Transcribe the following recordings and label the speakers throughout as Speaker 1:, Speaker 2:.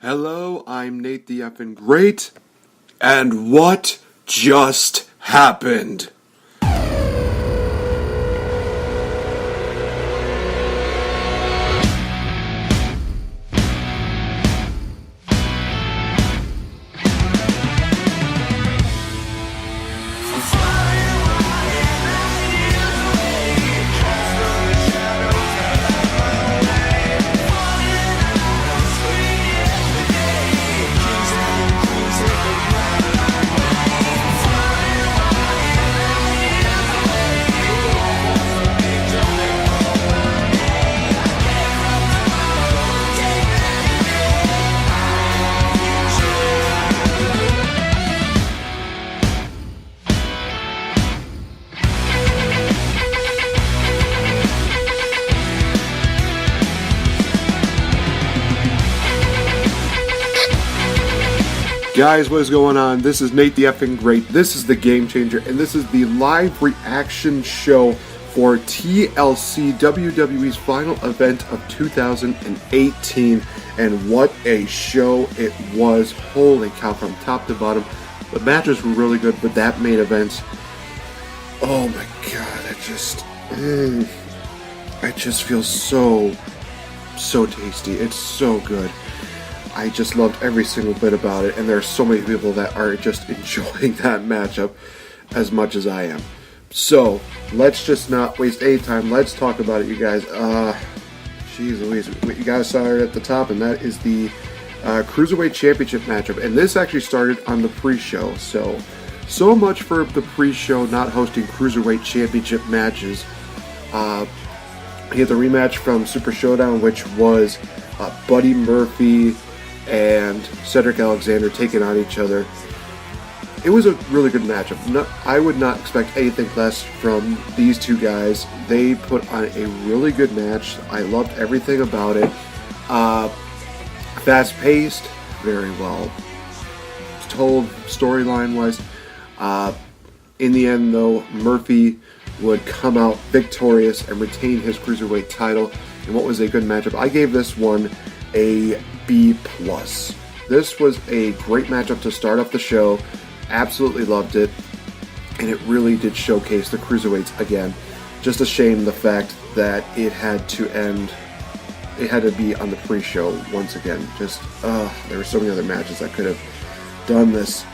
Speaker 1: Hello, I'm Nate the Effin' Great, and what just happened? Guys, what is going on? This is Nate the Effin' Great. This is the Game Changer, and this is the live reaction show for TLC, WWE's final event of 2018. And what a show it was. Holy cow, from top to bottom. The matches were really good, but that main event, oh my god, I just feel so tasty. It's so good. I just loved every single bit about it, and there are so many people that are just enjoying that matchup as much as I am. So, let's just not waste any time. Let's talk about it, you guys. Jeez Louise, you guys saw it at the top, and that is the Cruiserweight Championship matchup. And this actually started on the pre-show, so much for the pre-show not hosting Cruiserweight Championship matches. He had the rematch from Super Showdown, which was Buddy Murphy and Cedric Alexander taking on each other. It was a really good matchup. I would not expect anything less from these two guys. They put on a really good match. I loved everything about it. Fast-paced, very well told storyline-wise. In the end, though, Murphy would come out victorious and retain his Cruiserweight title. And what was a good matchup? I gave this one a B+. This was a great matchup to start off the show. Absolutely loved it, and it really did showcase the Cruiserweights again. Just a shame the fact that it had to end. It had to be on the pre-show once again. Just there were so many other matches that could have done this.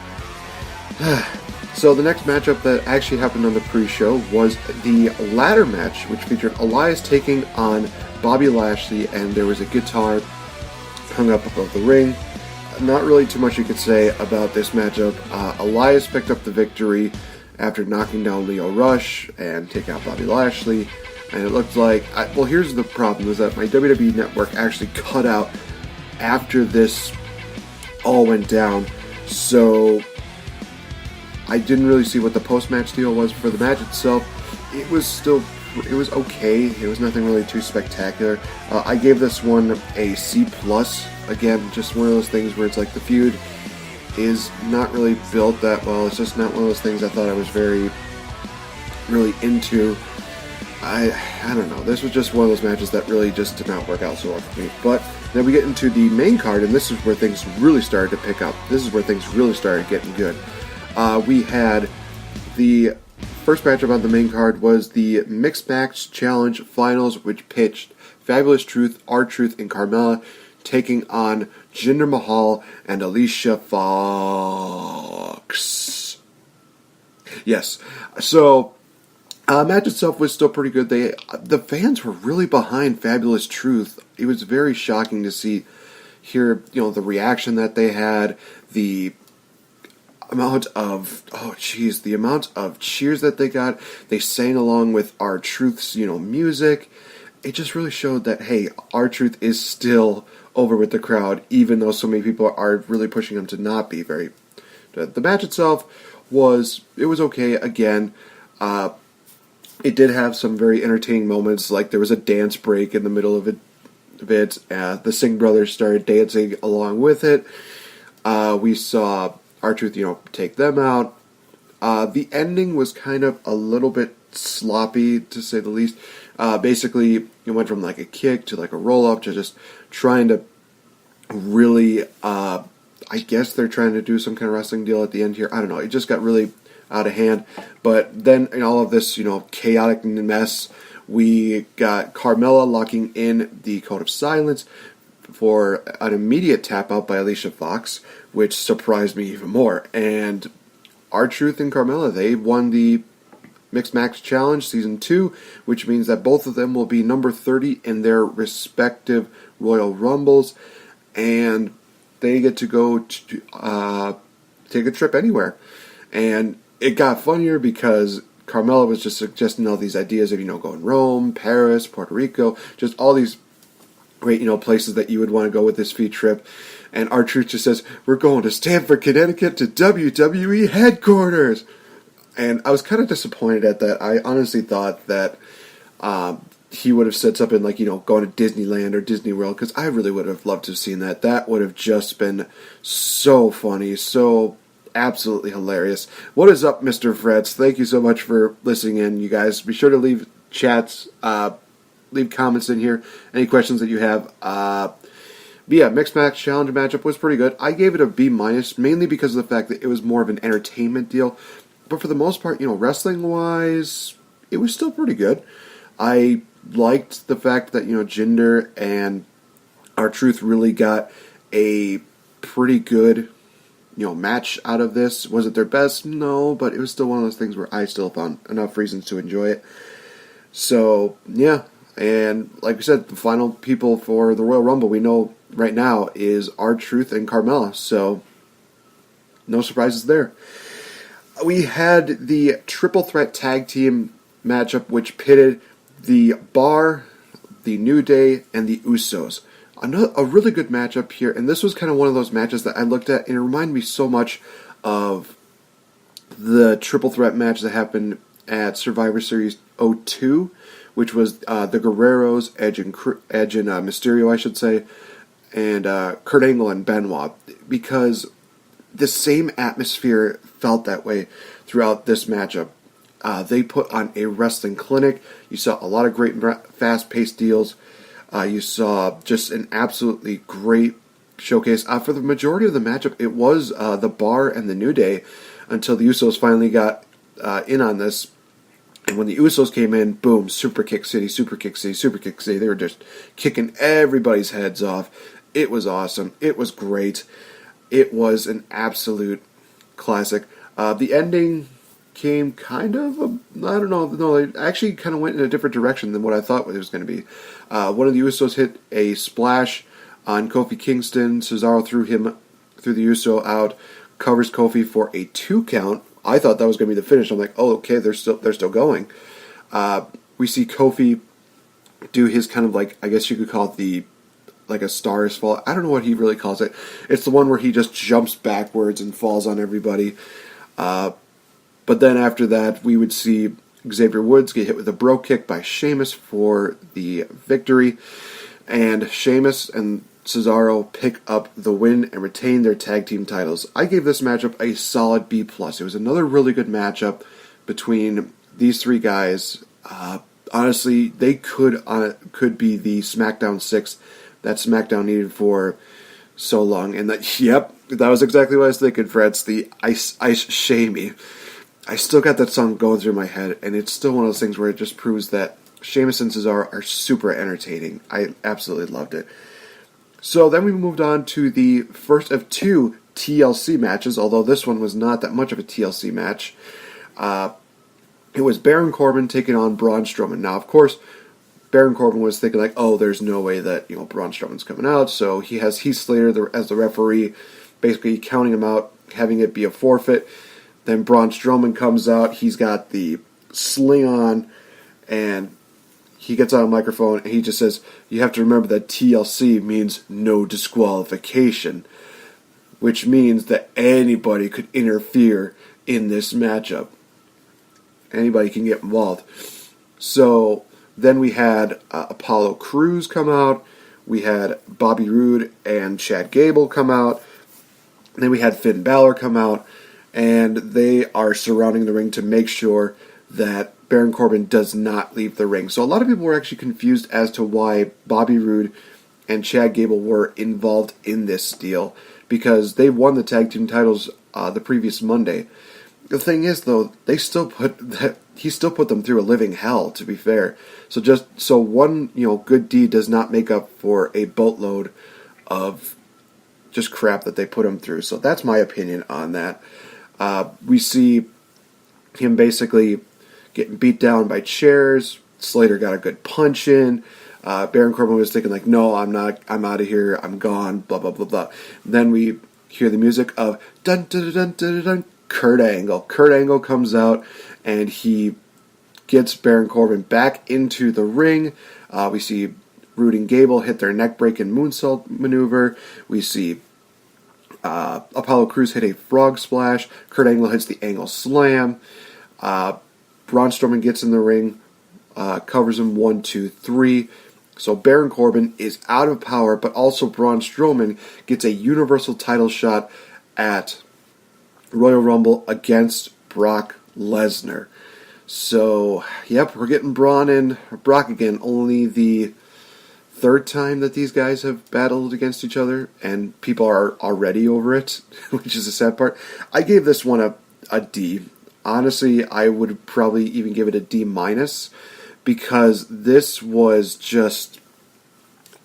Speaker 1: So the next matchup that actually happened on the pre-show was the ladder match, which featured Elias taking on Bobby Lashley, and there was a guitar hung up above the ring. Not really too much you could say about this matchup. Elias picked up the victory after knocking down Lio Rush and taking out Bobby Lashley, and it looked like, well, here's the problem, is that my WWE Network actually cut out after this all went down, so I didn't really see what the post-match deal was. For the match itself, it was okay. It was nothing really too spectacular. I gave this one a C+. Again, just one of those things where it's like the feud is not really built that well. It's just not one of those things I thought I was really into. I don't know. This was just one of those matches that really just did not work out so well for me. But then we get into the main card, and this is where things really started to pick up. This is where things really started getting good. We had the first matchup on the main card was the Mixed Match Challenge Finals, which pitched Fabulous Truth, R-Truth, and Carmella taking on Jinder Mahal and Alicia Fox. Yes, so match itself was still pretty good. The fans were really behind Fabulous Truth. It was very shocking to hear the reaction that they had, the amount of cheers that they got. They sang along with R-Truth's music. It just really showed that, hey, R-Truth is still over with the crowd, even though so many people are really pushing him to not be very. The match itself was okay. Again, it did have some very entertaining moments, like there was a dance break in the middle of it. The Singh brothers started dancing along with it. We saw R-Truth, take them out. The ending was kind of a little bit sloppy, to say the least. Basically, it went from like a kick to like a roll-up to just trying to really, I guess they're trying to do some kind of wrestling deal at the end here. I don't know. It just got really out of hand. But then in all of this, chaotic mess, we got Carmella locking in the Code of Silence for an immediate tap out by Alicia Fox, which surprised me even more. And R-Truth and Carmella, they won the Mixed Match Challenge Season 2, which means that both of them will be number 30 in their respective Royal Rumbles, and they get to go to take a trip anywhere. And it got funnier because Carmella was just suggesting all these ideas of, going Rome, Paris, Puerto Rico, just all these great, places that you would want to go with this feed trip. And R-Truth just says, we're going to Stamford, Connecticut to WWE headquarters. And I was kind of disappointed at that. I honestly thought that he would have said something like, going to Disneyland or Disney World, because I really would have loved to have seen that. That would have just been so funny, so absolutely hilarious. What is up, Mr. Freds? Thank you so much for listening in, you guys. Be sure to leave chats, leave comments in here, any questions that you have. But yeah, Mixed Match Challenge matchup was pretty good. I gave it a B-, mainly because of the fact that it was more of an entertainment deal. But for the most part, wrestling-wise, it was still pretty good. I liked the fact that, Jinder and R-Truth really got a pretty good, match out of this. Was it their best? No, but it was still one of those things where I still found enough reasons to enjoy it. So, yeah. And like we said, the final people for the Royal Rumble we know right now is R-Truth and Carmella. So, no surprises there. We had the Triple Threat Tag Team matchup, which pitted the Bar, the New Day, and the Usos. A really good matchup here, and this was kind of one of those matches that I looked at, and it reminded me so much of the Triple Threat match that happened at Survivor Series 02, which was the Guerreros, Edge and Mysterio, I should say, and Kurt Angle and Benoit, because the same atmosphere felt that way throughout this matchup. They put on a wrestling clinic. You saw a lot of great fast-paced deals. You saw just an absolutely great showcase. For the majority of the matchup, it was the Bar and the New Day until the Usos finally got in on this. And when the Usos came in, boom, Super Kick City, Super Kick City, Super Kick City. They were just kicking everybody's heads off. It was awesome. It was great. It was an absolute classic. The ending came kind of, I don't know, no, it actually kind of went in a different direction than what I thought it was going to be. One of the Usos hit a splash on Kofi Kingston. Cesaro threw the Uso out, covers Kofi for a 2 count. I thought that was going to be the finish. I'm like, oh, okay, they're still going. We see Kofi do his kind of like, I guess you could call it like a Stars Fall. I don't know what he really calls it. It's the one where he just jumps backwards and falls on everybody. But then after that, we would see Xavier Woods get hit with a bro kick by Sheamus for the victory. And Sheamus and Cesaro pick up the win and retain their tag team titles. I gave this matchup a solid B+. It was another really good matchup between these three guys. Honestly, they could be the SmackDown 6 that SmackDown needed for so long. And that was exactly what I was thinking, Fred. It's the Ice Shamey. I still got that song going through my head, and it's still one of those things where it just proves that Sheamus and Cesaro are super entertaining. I absolutely loved it. So then we moved on to the first of 2 TLC matches, although this one was not that much of a TLC match. It was Baron Corbin taking on Braun Strowman. Now, of course, Baron Corbin was thinking like, oh, there's no way that Braun Strowman's coming out, so he has Heath Slater as the referee, basically counting him out, having it be a forfeit. Then Braun Strowman comes out. He's got the sling on, and he gets on a microphone, and he just says, you have to remember that TLC means no disqualification, which means that anybody could interfere in this matchup. Anybody can get involved. So then we had Apollo Crews come out. We had Bobby Roode and Chad Gable come out. Then we had Finn Balor come out. And they are surrounding the ring to make sure that Baron Corbin does not leave the ring. So a lot of people were actually confused as to why Bobby Roode and Chad Gable were involved in this deal because they won the tag team titles the previous Monday. The thing is, though, he still put them through a living hell. To be fair, so one good deed does not make up for a boatload of just crap that they put him through. So that's my opinion on that. We see him basically getting beat down by chairs. Slater got a good punch in. Baron Corbin was thinking like, no, I'm not. I'm out of here. I'm gone. Blah blah blah blah. Then we hear the music of dun dun dun dun dun. Kurt Angle. Kurt Angle comes out and he gets Baron Corbin back into the ring. We see Rude and Gable hit their neck-breaking moonsault maneuver. We see Apollo Crews hit a frog splash. Kurt Angle hits the Angle Slam. Braun Strowman gets in the ring, covers him 1, 2, 3. So Baron Corbin is out of power, but also Braun Strowman gets a Universal title shot at Royal Rumble against Brock Lesnar. So, yep, we're getting Braun and Brock again. Only the third time that these guys have battled against each other, and people are already over it, which is the sad part. I gave this one a D. Honestly, I would probably even give it a D-, because this was just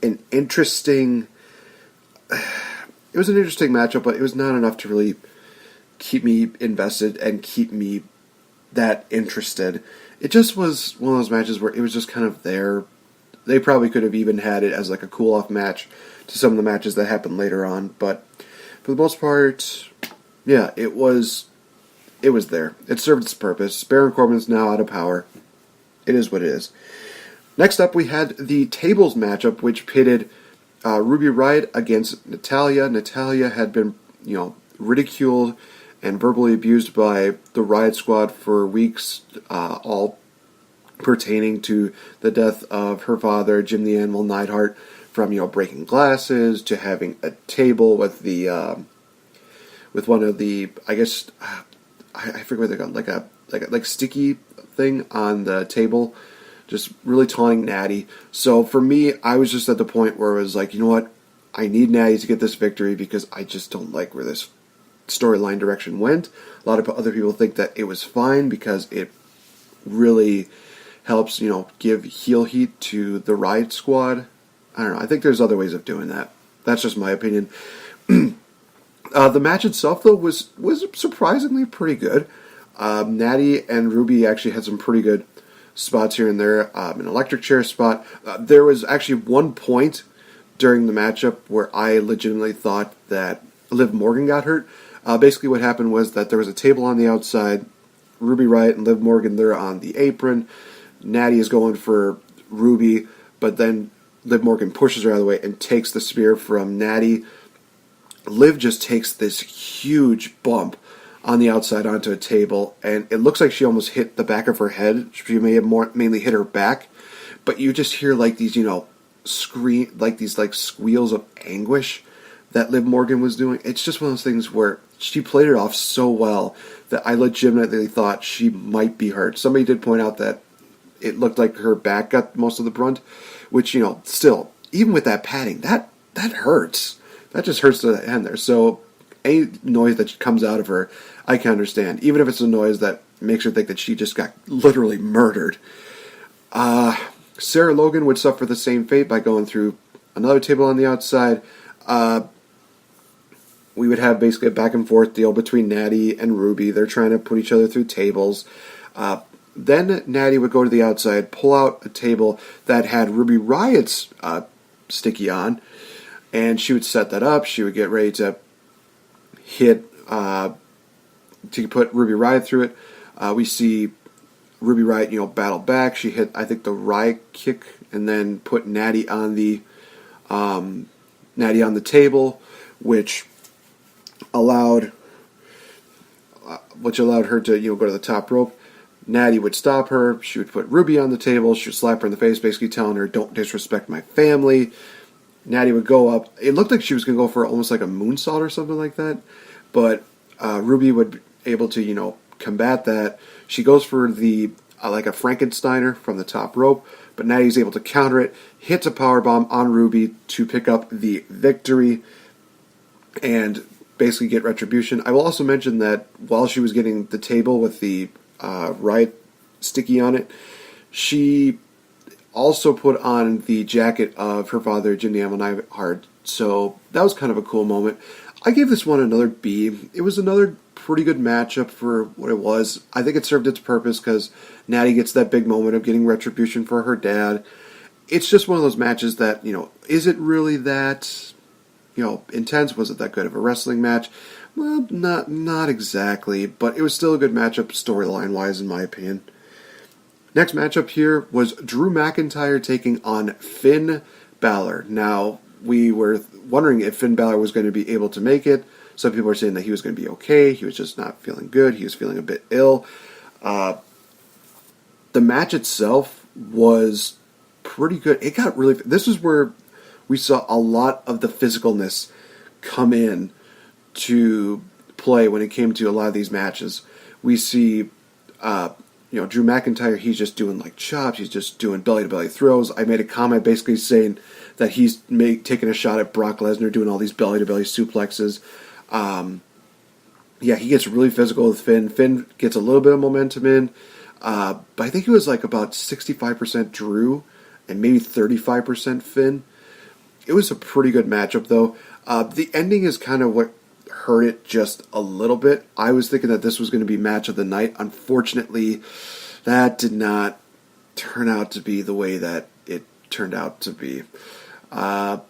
Speaker 1: an interesting... It was an interesting matchup, but it was not enough to really keep me invested and keep me that interested. It just was one of those matches where it was just kind of there. They probably could have even had it as like a cool-off match to some of the matches that happened later on, but for the most part, yeah, it was there. It served its purpose. Baron Corbin's now out of power. It is what it is. Next up, we had the tables matchup, which pitted Ruby Riott against Natalya. Natalya had been, ridiculed and verbally abused by the Riott Squad for weeks, all pertaining to the death of her father, Jim the Animal Neidhart, from breaking glasses to having a table with the with one of the, I guess, I forget what they're called, like sticky thing on the table, just really taunting Natty. So for me, I was just at the point where it was like, you know what, I need Natty to get this victory because I just don't like where this storyline direction went. A lot of other people think that it was fine because it really helps, give heel heat to the Riott Squad. I don't know. I think there's other ways of doing that. That's just my opinion. The match itself, though, was surprisingly pretty good. Natty and Ruby actually had some pretty good spots here and there. An electric chair spot. There was actually one point during the matchup where I legitimately thought that Liv Morgan got hurt. Basically what happened was that there was a table on the outside. Ruby Riott and Liv Morgan, they're on the apron. Natty is going for Ruby, but then Liv Morgan pushes her out of the way and takes the spear from Natty. Liv just takes this huge bump on the outside onto a table, and it looks like she almost hit the back of her head. She may have mainly hit her back, but you just hear like these, scream, like these squeals of anguish that Liv Morgan was doing. It's just one of those things where she played it off so well that I legitimately thought she might be hurt. Somebody did point out that it looked like her back got most of the brunt, which, still, even with that padding, that hurts. That just hurts to the end there. So any noise that comes out of her, I can understand. Even if it's a noise that makes her think that she just got literally murdered. Sarah Logan would suffer the same fate by going through another table on the outside. We would have basically a back and forth deal between Natty and Ruby. They're trying to put each other through tables. Then Natty would go to the outside, pull out a table that had Ruby Riott's sticky on, and she would set that up. She would get ready to hit, to put Ruby Riott through it. We see Ruby Riott, battle back. She hit, I think, the Riott kick, and then put Natty on the table, which allowed her to go to the top rope. Natty would stop her. She would put Ruby on the table. She would slap her in the face, basically telling her, "Don't disrespect my family." Natty would go up. It looked like she was going to go for almost like a moonsault or something like that, but Ruby would be able to, combat that. She goes for the like a Frankensteiner from the top rope, but Natty's able to counter it, hits a powerbomb on Ruby to pick up the victory, and basically get retribution. I will also mention that while she was getting the table with the riot sticky on it, she also put on the jacket of her father, Jim the Animal Neidhart. So that was kind of a cool moment. I gave this one another B. It was another pretty good matchup for what it was. I think it served its purpose because Natty gets that big moment of getting retribution for her dad. It's just one of those matches that, is it really that, intense? Was it that good of a wrestling match? Well, not exactly, but it was still a good matchup storyline-wise, in my opinion. Next matchup here was Drew McIntyre taking on Finn Balor. Now, we were wondering if Finn Balor was going to be able to make it. Some people are saying that he was going to be okay. He was just not feeling good. He was feeling a bit ill. The match itself was pretty good. It got really... This is where we saw a lot of the physicalness come in to play when it came to a lot of these matches. We see... Drew McIntyre, he's just doing like chops, he's just doing belly-to-belly throws. I made a comment basically saying that he's taking a shot at Brock Lesnar doing all these belly-to-belly suplexes. He gets really physical with Finn. Finn gets a little bit of momentum in, but I think it was like about 65% Drew and maybe 35% Finn. It was a pretty good matchup though. The ending is kind of what hurt it just a little bit. I was thinking that this was going to be match of the night. Unfortunately, that did not turn out to be the way that it turned out to be. The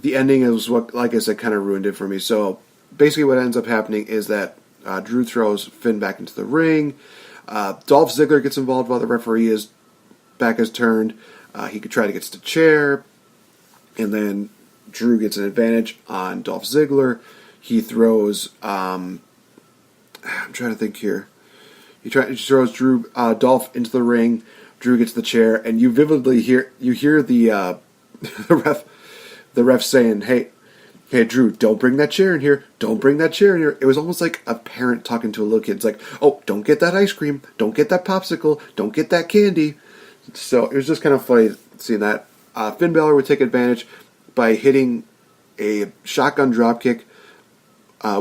Speaker 1: ending is what, like I said, kind of ruined it for me. So basically what ends up happening is that Drew throws Finn back into the ring. Dolph Ziggler gets involved while the referee is back is turned. He could try to get to the chair, and then Drew gets an advantage on Dolph Ziggler. He throws, I'm trying to think here. He throws Dolph into the ring. Drew gets the chair, and you vividly hear the the ref saying, "Hey, Drew, don't bring that chair in here. Don't bring that chair in here." It was almost like a parent talking to a little kid. It's like, "Oh, don't get that ice cream. Don't get that popsicle. Don't get that candy." So it was just kind of funny seeing that. Finn Balor would take advantage by hitting a shotgun dropkick.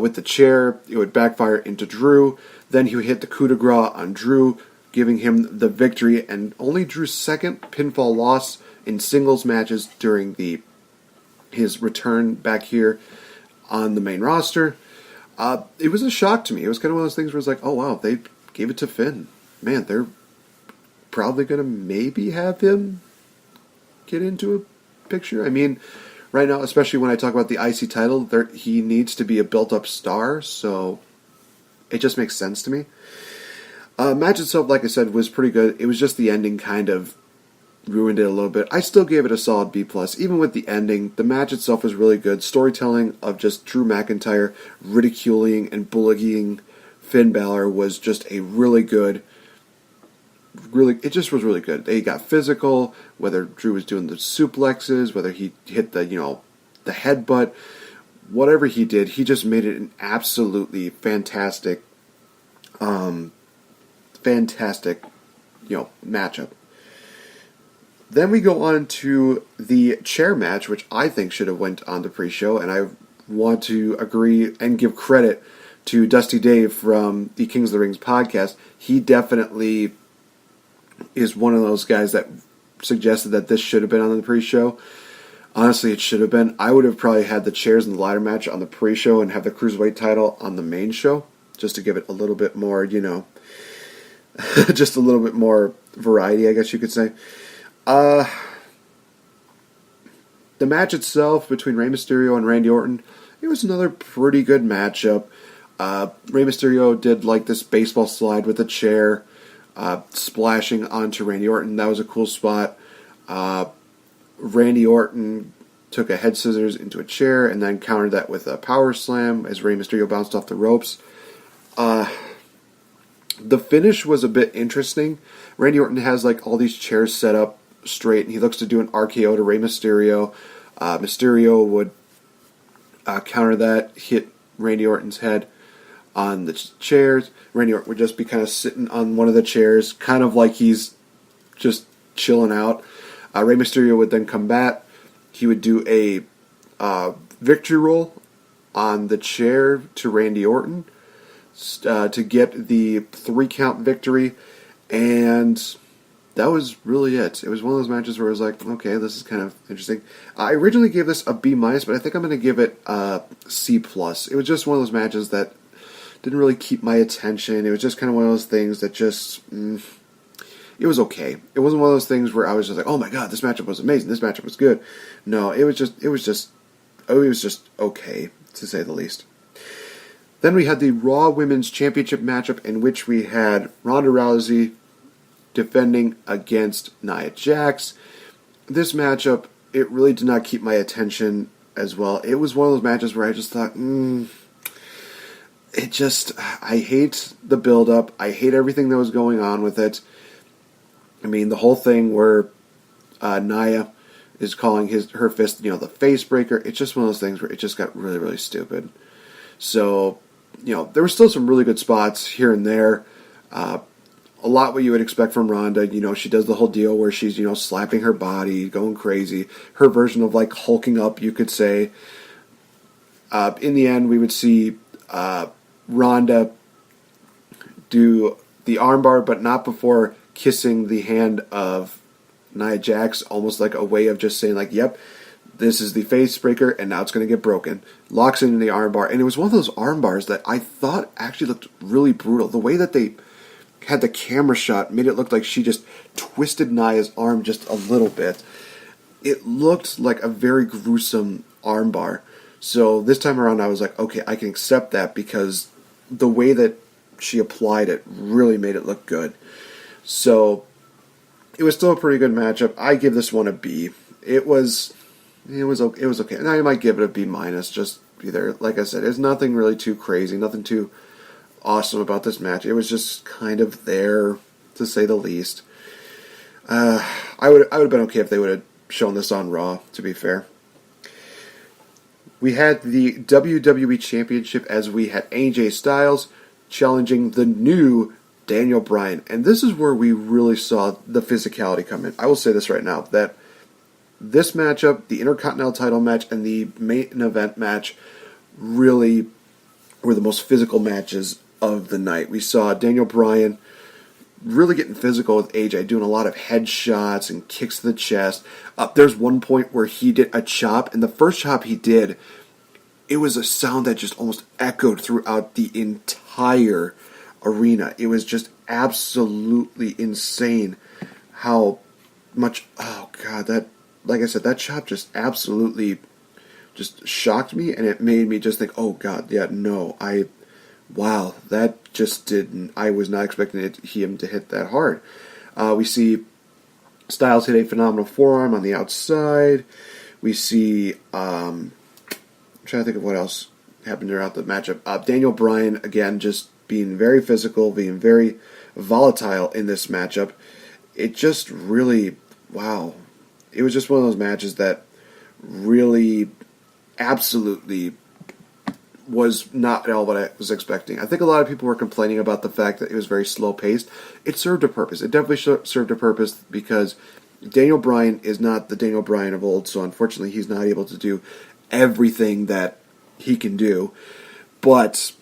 Speaker 1: With the chair, it would backfire into Drew. Then he would hit the coup de grace on Drew, giving him the victory, and only Drew's second pinfall loss in singles matches during his return back here on the main roster. It was a shock to me. It was kind of one of those things where it's like, oh wow, they gave it to Finn. Man, they're probably going to maybe have him get into a picture. I mean, right now, especially when I talk about the IC title, he needs to be a built-up star, so it just makes sense to me. Match itself, like I said, was pretty good. It was just the ending kind of ruined it a little bit. I still gave it a solid B+. Even with the ending, the match itself was really good. Storytelling of just Drew McIntyre ridiculing and bullying Finn Balor was just a really good... it just was really good. They got physical, whether Drew was doing the suplexes, whether he hit the headbutt, whatever he did, he just made it an absolutely fantastic matchup. Then we go on to the chair match, which I think should have went on the pre-show, and I want to agree and give credit to Dusty Dave from the Kings of the Rings podcast. He definitely is one of those guys that suggested that this should have been on the pre-show. Honestly, it should have been. I would have probably had the chairs and the ladder match on the pre-show and have the Cruiserweight title on the main show, just to give it a little bit more, just a little bit more variety, I guess you could say. The match itself between Rey Mysterio and Randy Orton, it was another pretty good matchup. Rey Mysterio did like this baseball slide with a chair, splashing onto Randy Orton. That was a cool spot. Randy Orton took a head scissors into a chair and then countered that with a power slam as Rey Mysterio bounced off the ropes. The finish was a bit interesting. Randy Orton has like all these chairs set up straight, and he looks to do an RKO to Rey Mysterio. Mysterio would counter that, hit Randy Orton's head on the chairs. Randy Orton would just be kind of sitting on one of the chairs, kind of like he's just chilling out. Rey Mysterio would then combat. He would do a victory roll on the chair to Randy Orton to get the 3-count victory, and that was really it. It was one of those matches where I was like, okay, this is kind of interesting. I originally gave this a B-, but I think I'm going to give it a C+. It was just one of those matches that didn't really keep my attention. It was just kind of one of those things that just... it was okay. It wasn't one of those things where I was just like, oh my god, this matchup was amazing, this matchup was good. No, it was just okay, to say the least. Then we had the Raw Women's Championship matchup, in which we had Ronda Rousey defending against Nia Jax. This matchup, it really did not keep my attention as well. It was one of those matches where I just thought, I hate the build-up. I hate everything that was going on with it. I mean, the whole thing where Nia is calling her fist, the face breaker. It's just one of those things where it just got really, really stupid. So, there were still some really good spots here and there. A lot what you would expect from Ronda. She does the whole deal where she's, slapping her body, going crazy. Her version of, like, hulking up, you could say. In the end, we would see Ronda do the armbar, but not before kissing the hand of Nia Jax, almost like a way of just saying, like, yep, this is the face breaker, and now it's going to get broken. Locks into the armbar, and it was one of those armbars that I thought actually looked really brutal. The way that they had the camera shot made it look like she just twisted Nia's arm just a little bit. It looked like a very gruesome armbar. So this time around I was like, okay, I can accept that, because the way that she applied it really made it look good. So it was still a pretty good matchup. I give this one a B. It was okay. And I might give it a B-, just either, like I said, it's nothing really too crazy, nothing too awesome about this match. It was just kind of there, to say the least. I would have been okay if they would have shown this on Raw, to be fair. We had the WWE Championship, as we had AJ Styles challenging the new Daniel Bryan. And this is where we really saw the physicality come in. I will say this right now, that this matchup, the Intercontinental title match, and the main event match really were the most physical matches of the night. We saw Daniel Bryan really getting physical with AJ, doing a lot of headshots and kicks to the chest. There's one point where he did a chop, and the first chop he did, it was a sound that just almost echoed throughout the entire arena. It was just absolutely insane how much, oh god, that, like I said, that chop just absolutely just shocked me, and it made me just think, oh god, yeah, no, wow, that just didn't, I was not expecting him to hit that hard. We see Styles hit a phenomenal forearm on the outside. We see, I'm trying to think of what else happened throughout the matchup. Daniel Bryan, again, just being very physical, being very volatile in this matchup. It just really, wow. It was just one of those matches that really, absolutely was not at all what I was expecting. I think a lot of people were complaining about the fact that it was very slow-paced. It served a purpose. It definitely served a purpose, because Daniel Bryan is not the Daniel Bryan of old, so unfortunately he's not able to do everything that he can do. But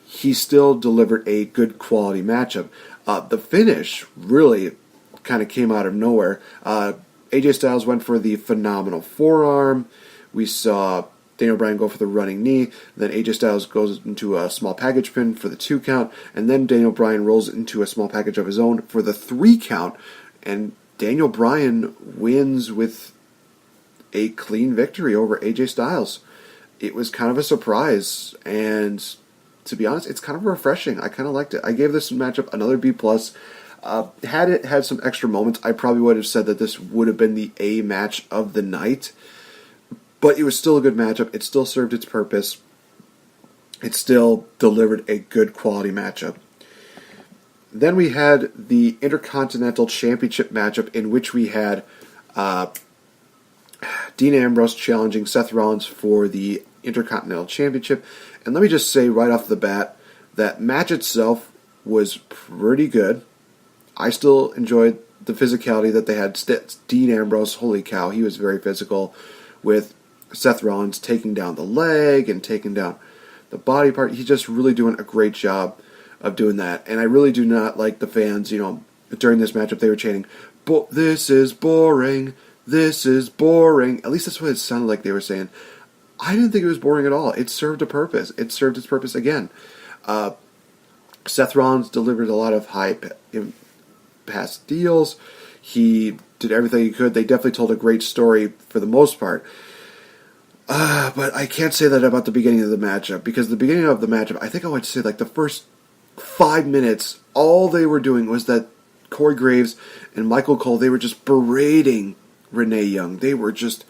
Speaker 1: he still delivered a good quality matchup. The finish really kind of came out of nowhere. AJ Styles went for the phenomenal forearm. We saw Daniel Bryan go for the running knee. Then AJ Styles goes into a small package pin for the 2 count. And then Daniel Bryan rolls into a small package of his own for the 3 count. And Daniel Bryan wins with a clean victory over AJ Styles. It was kind of a surprise. And to be honest, it's kind of refreshing. I kind of liked it. I gave this matchup another B+. Had it had some extra moments, I probably would have said that this would have been the A match of the night. But it was still a good matchup. It still served its purpose. It still delivered a good quality matchup. Then we had the Intercontinental Championship matchup, in which we had Dean Ambrose challenging Seth Rollins for the Intercontinental Championship. And let me just say right off the bat, that match itself was pretty good. I still enjoyed the physicality that they had. Dean Ambrose, holy cow, he was very physical with Seth Rollins taking down the leg and taking down the body part. He's just really doing a great job of doing that. And I really do not like the fans, during this matchup they were chanting, "This is boring, this is boring." At least that's what it sounded like they were saying. I didn't think it was boring at all. It served a purpose. It served its purpose again. Seth Rollins delivered a lot of high past deals. He did everything he could. They definitely told a great story for the most part. But I can't say that about the beginning of the matchup, because the beginning of the matchup, I think I would say like the first 5 minutes, all they were doing was that Corey Graves and Michael Cole, they were just berating Renee Young. They were just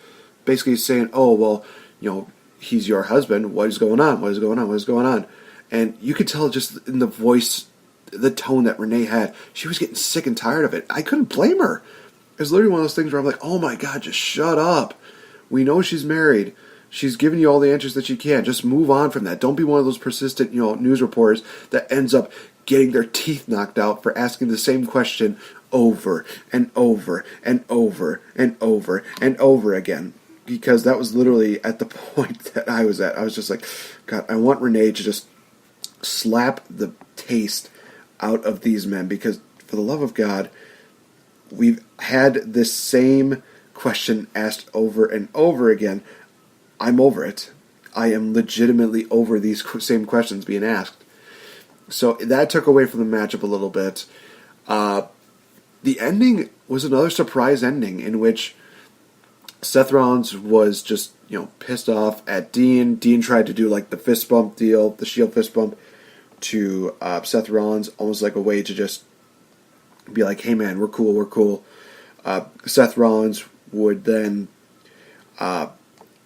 Speaker 1: basically saying, "Oh, well, he's your husband. What is going on? What is going on? What is going on?" And you could tell just in the voice, the tone that Renee had, she was getting sick and tired of it. I couldn't blame her. It was literally one of those things where I'm like, "Oh my God, just shut up. We know she's married. She's giving you all the answers that she can. Just move on from that. Don't be one of those persistent, news reporters that ends up getting their teeth knocked out for asking the same question over and over and over and over and over again." Because that was literally at the point that I was at. I was just like, God, I want Renee to just slap the taste out of these men, because for the love of God, we've had this same question asked over and over again. I'm over it. I am legitimately over these same questions being asked. So that took away from the matchup a little bit. The ending was another surprise ending in which Seth Rollins was just, pissed off at Dean. Dean tried to do like the fist bump deal, the Shield fist bump to Seth Rollins, almost like a way to just be like, "Hey man, we're cool, we're cool." Seth Rollins would then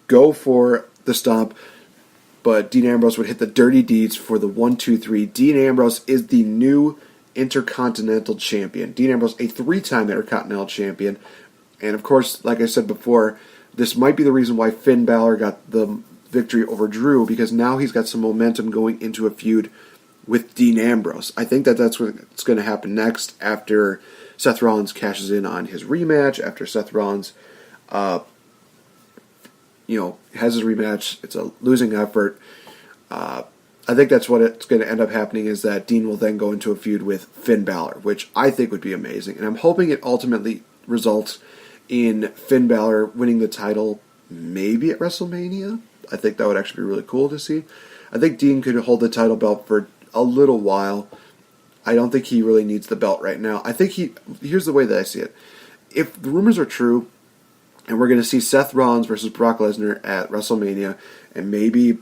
Speaker 1: go for the stomp, but Dean Ambrose would hit the dirty deeds for the 1-2-3. Dean Ambrose is the new Intercontinental Champion. Dean Ambrose, a 3-time Intercontinental Champion. And of course, like I said before, this might be the reason why Finn Balor got the victory over Drew, because now he's got some momentum going into a feud with Dean Ambrose. I think that's what's going to happen next after Seth Rollins cashes in on his rematch, after Seth Rollins has his rematch. It's a losing effort. I think that's what it's going to end up happening, is that Dean will then go into a feud with Finn Balor, which I think would be amazing. And I'm hoping it ultimately results in Finn Balor winning the title maybe at WrestleMania. I think that would actually be really cool to see. I think Dean could hold the title belt for a little while. I don't think he really needs the belt right now. I think here's the way that I see it. If the rumors are true, and we're going to see Seth Rollins versus Brock Lesnar at WrestleMania, and maybe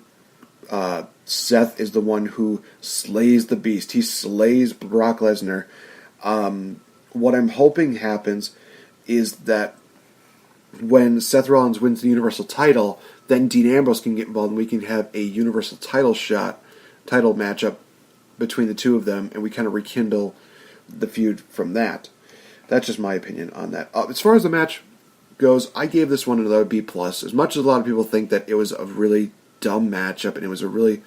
Speaker 1: Seth is the one who slays the beast. He slays Brock Lesnar. What I'm hoping happens is that when Seth Rollins wins the Universal title, then Dean Ambrose can get involved and we can have a Universal title matchup between the two of them, and we kind of rekindle the feud from that. That's just my opinion on that. As far as the match goes, I gave this one another B+. As much as a lot of people think that it was a really dumb matchup and it was a really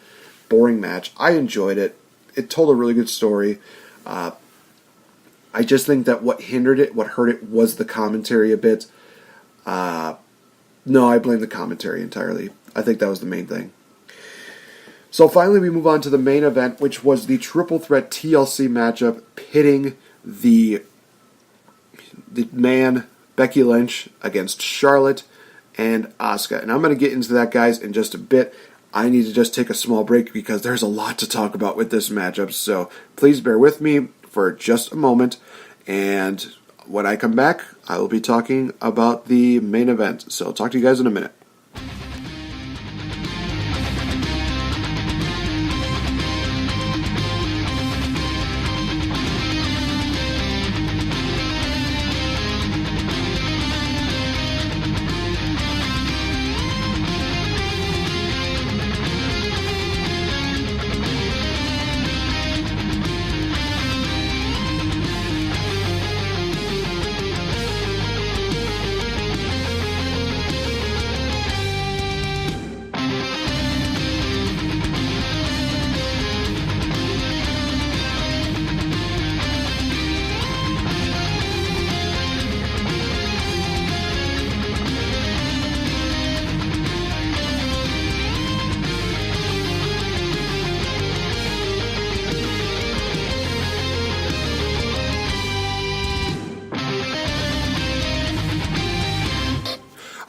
Speaker 1: boring match, I enjoyed it. It told a really good story. I just think that what hindered it, what hurt it, was the commentary a bit. No, I blame the commentary entirely. I think that was the main thing. So finally we move on to the main event, which was the triple threat TLC matchup pitting the man Becky Lynch against Charlotte and Asuka. And I'm going to get into that, guys, in just a bit. I need to just take a small break because there's a lot to talk about with this matchup. So please bear with me for just a moment. And when I come back, I will be talking about the main event. So I'll talk to you guys in a minute.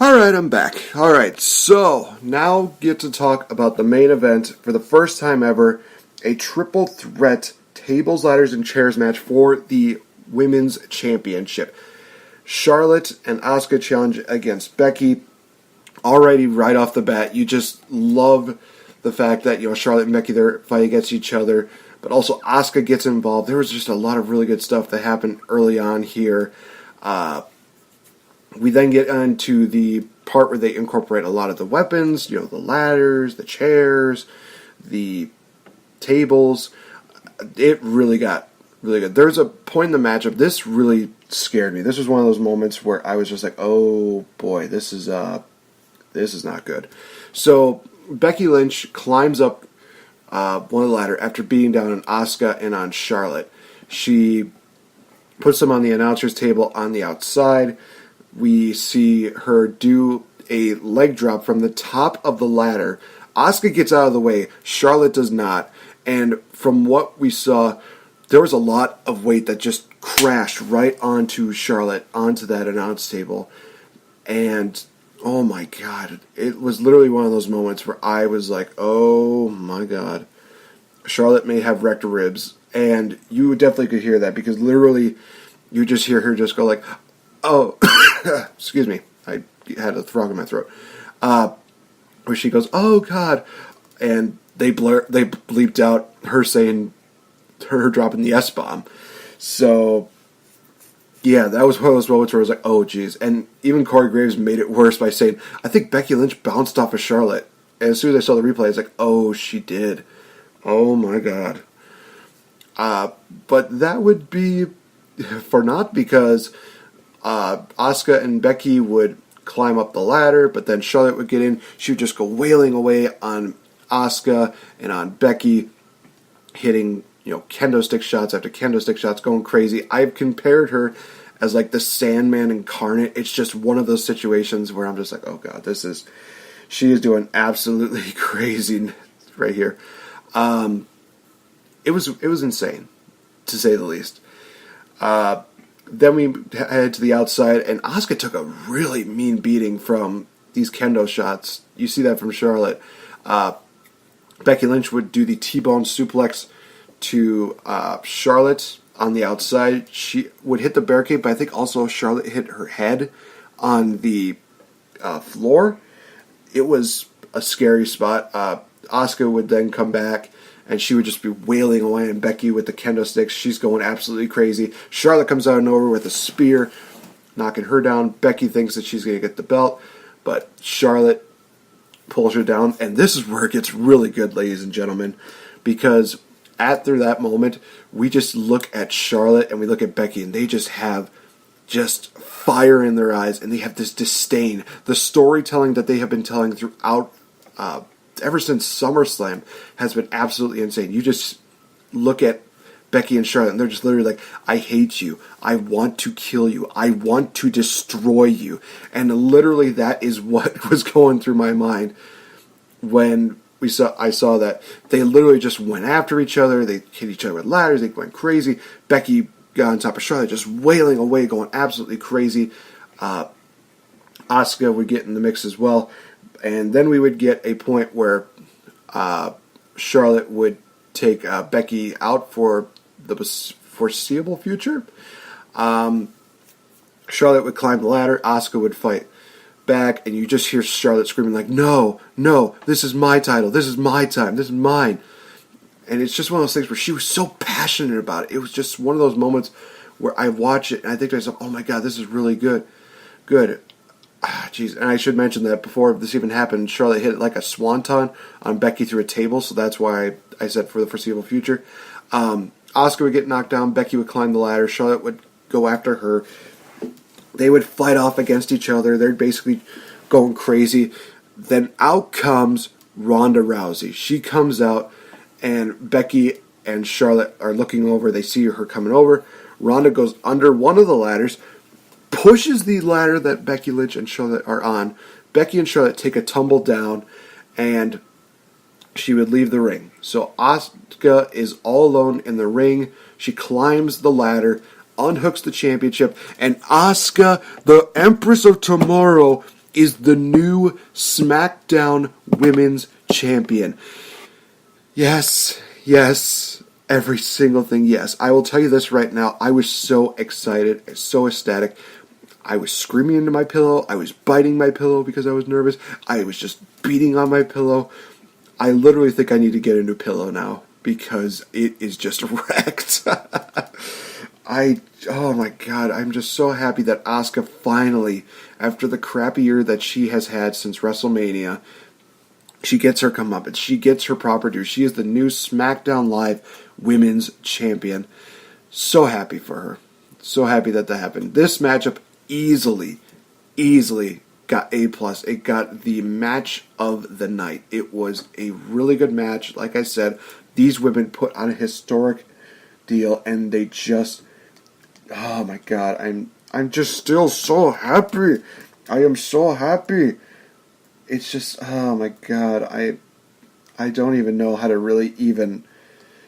Speaker 1: Alright, I'm back. Alright, so now get to talk about the main event. For the first time ever, a triple threat tables, ladders, and chairs match for the Women's Championship. Charlotte and Asuka challenge against Becky. Already, right off the bat, you just love the fact that, Charlotte and Becky, they're fighting against each other, but also Asuka gets involved. There was just a lot of really good stuff that happened early on here. We then get into the part where they incorporate a lot of the weapons, the ladders, the chairs, the tables. It really got really good. There's a point in the matchup, this really scared me. This was one of those moments where I was just like, oh boy, this is not good. So Becky Lynch climbs up one of the ladder after beating down on Asuka and on Charlotte. She puts them on the announcer's table on the outside. We see her do a leg drop from the top of the ladder. Asuka gets out of the way. Charlotte does not. And from what we saw, there was a lot of weight that just crashed right onto Charlotte, onto that announce table. And, oh my God, it was literally one of those moments where I was like, oh my God, Charlotte may have wrecked ribs. And you definitely could hear that because literally you just hear her just go like, oh, excuse me, I had a frog in my throat. Where she goes, oh God, and they bleeped out her saying, her dropping the S-bomb. So, yeah, that was one of those moments where I was like, oh geez. And even Corey Graves made it worse by saying, I think Becky Lynch bounced off of Charlotte. And as soon as I saw the replay, I was like, oh, she did. Oh my God. But that would be for naught because Asuka and Becky would climb up the ladder, but then Charlotte would get in. She would just go wailing away on Asuka and on Becky, hitting kendo stick shots after kendo stick shots, going crazy. I've compared her as like the Sandman incarnate. It's just one of those situations where I'm just like, oh God, she is doing absolutely crazy right here. It was insane, to say the least. Then we head to the outside, and Asuka took a really mean beating from these kendo shots. You see that from Charlotte. Becky Lynch would do the T-bone suplex to Charlotte on the outside. She would hit the barricade, but I think also Charlotte hit her head on the floor. It was a scary spot. Asuka would then come back, and she would just be wailing away, and Becky with the kendo sticks, she's going absolutely crazy. Charlotte comes out of nowhere with a spear, knocking her down. Becky thinks that she's going to get the belt, but Charlotte pulls her down, and this is where it gets really good, ladies and gentlemen, because after that moment, we just look at Charlotte and we look at Becky, and they just have just fire in their eyes, and they have this disdain. The storytelling that they have been telling throughout ever since SummerSlam has been absolutely insane. You just look at Becky and Charlotte, and they're just literally like, I hate you. I want to kill you. I want to destroy you. And literally that is what was going through my mind when I saw that. They literally just went after each other. They hit each other with ladders. They went crazy. Becky got on top of Charlotte, just wailing away, going absolutely crazy. Asuka would get in the mix as well. And then we would get a point where Charlotte would take Becky out for the foreseeable future. Charlotte would climb the ladder. Asuka would fight back. And you just hear Charlotte screaming like, no, this is my title. This is my time. This is mine. And it's just one of those things where she was so passionate about it. It was just one of those moments where I watch it and I think to myself, oh my God, this is really good. Jeez, and I should mention that before this even happened, Charlotte hit it like a swanton on Becky through a table, so that's why I said for the foreseeable future. Asuka would get knocked down, Becky would climb the ladder, Charlotte would go after her. They would fight off against each other. They're basically going crazy. Then out comes Ronda Rousey. She comes out, and Becky and Charlotte are looking over. They see her coming over. Ronda goes under one of the ladders, pushes the ladder that Becky Lynch and Charlotte are on. Becky and Charlotte take a tumble down, and she would leave the ring. So Asuka is all alone in the ring. She climbs the ladder, unhooks the championship, and Asuka, the Empress of Tomorrow, is the new SmackDown Women's Champion. Yes, every single thing, yes. I will tell you this right now. I was so excited, so ecstatic. I was screaming into my pillow. I was biting my pillow because I was nervous. I was just beating on my pillow. I literally think I need to get a new pillow now because it is just wrecked. Oh my god, I'm just so happy that Asuka finally, after the crappy year that she has had since WrestleMania, she gets her comeuppance. She gets her proper due. She is the new SmackDown Live Women's Champion. So happy for her. So happy that happened. This matchup easily got A+. It got the match of the night. It was a really good match. Like I said, these women put on a historic deal, and they just... Oh my god, I'm just still so happy. I am so happy. It's just, oh my god, I don't even know how to really even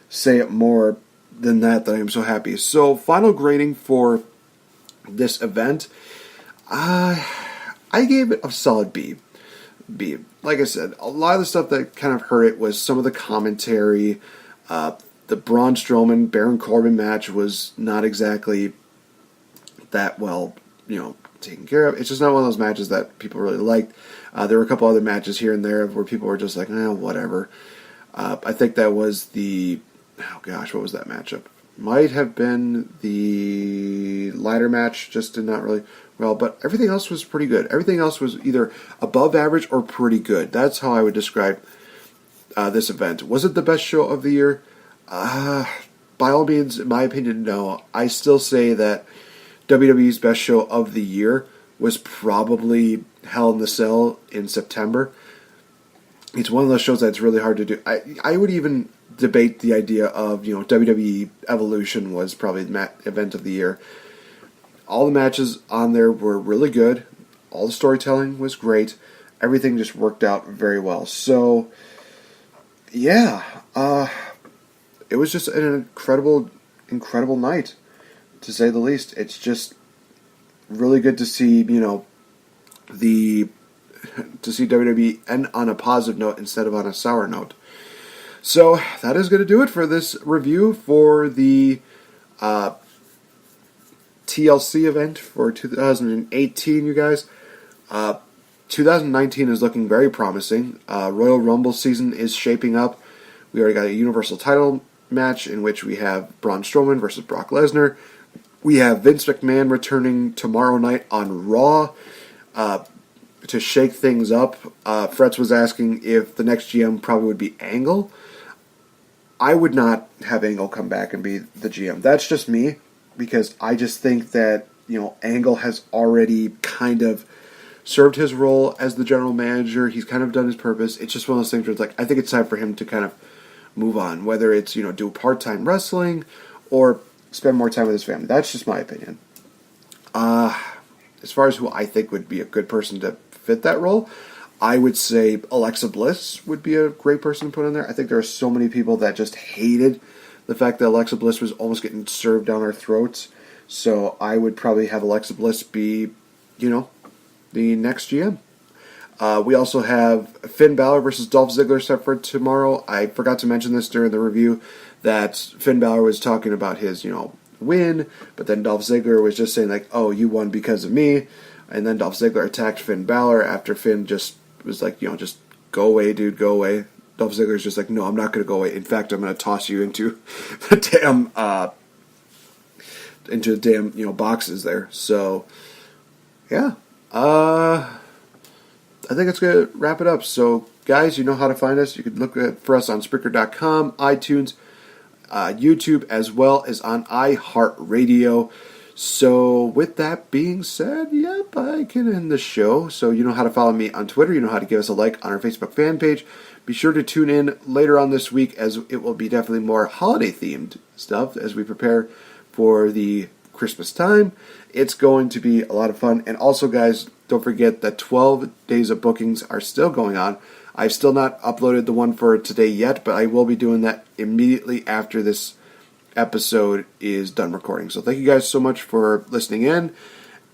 Speaker 1: say it more than that I am so happy. So, final grading for this event, I gave it a solid B. Like I said, a lot of the stuff that kind of hurt it was some of the commentary. The Braun Strowman Baron Corbin match was not exactly that well, taken care of. It's just not one of those matches that people really liked. There were a couple other matches here and there where people were just like, whatever. I think that was what was that matchup? Might have been the ladder match, just did not really well, but everything else was pretty good. Everything else was either above average or pretty good. That's how I would describe this event. Was it the best show of the year? By all means, in my opinion, no. I still say that WWE's best show of the year was probably Hell in the Cell in September. It's one of those shows that's really hard to do. I would even debate the idea of, WWE Evolution was probably the event of the year. All the matches on there were really good. All the storytelling was great. Everything just worked out very well. So, yeah, it was just an incredible night, to say the least. It's just really good to see, see WWE end on a positive note instead of on a sour note. So that is going to do it for this review for the TLC event for 2018, you guys. 2019 is looking very promising. Royal Rumble season is shaping up. We already got a Universal title match in which we have Braun Strowman versus Brock Lesnar. We have Vince McMahon returning tomorrow night on Raw to shake things up. Fretz was asking if the next GM probably would be Angle. I would not have Angle come back and be the GM. That's just me, because I just think that, Angle has already kind of served his role as the general manager. He's kind of done his purpose. It's just one of those things where it's like, I think it's time for him to kind of move on, whether it's, do part-time wrestling or spend more time with his family. That's just my opinion. As far as who I think would be a good person to fit that role, I would say Alexa Bliss would be a great person to put in there. I think there are so many people that just hated the fact that Alexa Bliss was almost getting served down our throats. So I would probably have Alexa Bliss be, the next GM. We also have Finn Balor versus Dolph Ziggler set for tomorrow. I forgot to mention this during the review, that Finn Balor was talking about his, win, but then Dolph Ziggler was just saying like, oh, you won because of me. And then Dolph Ziggler attacked Finn Balor after Finn just was like, just go away, dude, go away. Dolph Ziggler's just like, no, I'm not going to go away. In fact, I'm going to toss you into the damn, boxes there. So, yeah. I think it's going to wrap it up. So, guys, you know how to find us. You can look for us on Spreaker.com, iTunes, YouTube, as well as on iHeartRadio. So, with that being said, yep, I can end the show. So, you know how to follow me on Twitter. You know how to give us a like on our Facebook fan page. Be sure to tune in later on this week, as it will be definitely more holiday-themed stuff as we prepare for the Christmas time. It's going to be a lot of fun. And also, guys, don't forget that 12 days of bookings are still going on. I've still not uploaded the one for today yet, but I will be doing that immediately after this episode is done recording. So thank you guys so much for listening in,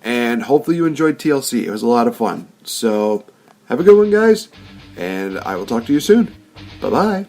Speaker 1: and hopefully you enjoyed TLC. It was a lot of fun. So, have a good one, guys, and I will talk to you soon. Bye-bye.